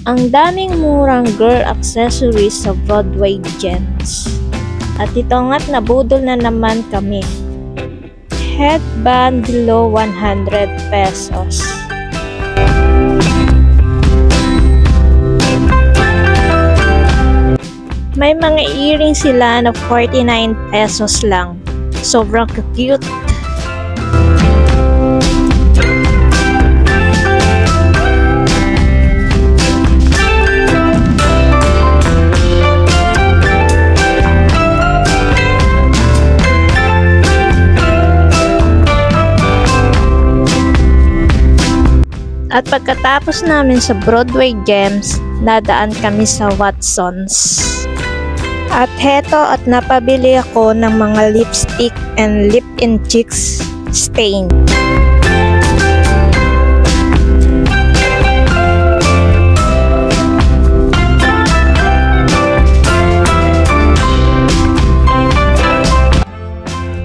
Ang daming murang girl accessories sa Broadway Gems. At ito nga't nabudol na naman kami. Headband below 100 pesos. May mga earrings sila na 49 pesos lang. Sobrang cute. At pagkatapos namin sa Broadway Gems, nadaan kami sa Watsons. At heto at napabili ako ng mga lipstick and lip and cheeks stain.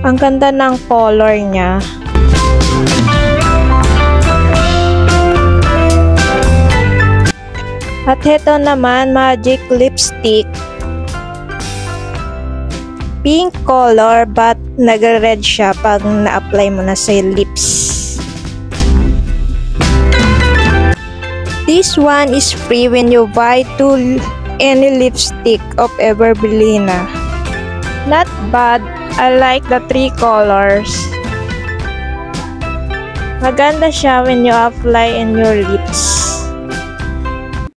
Ang ganda ng color niya. At heto naman, magic lipstick. Pink color but nag-red siya pag na-apply mo na sa lips. This one is free when you buy any lipstick of Everbelina. Not bad. I like the 3 colors. Maganda siya when you apply in your lips.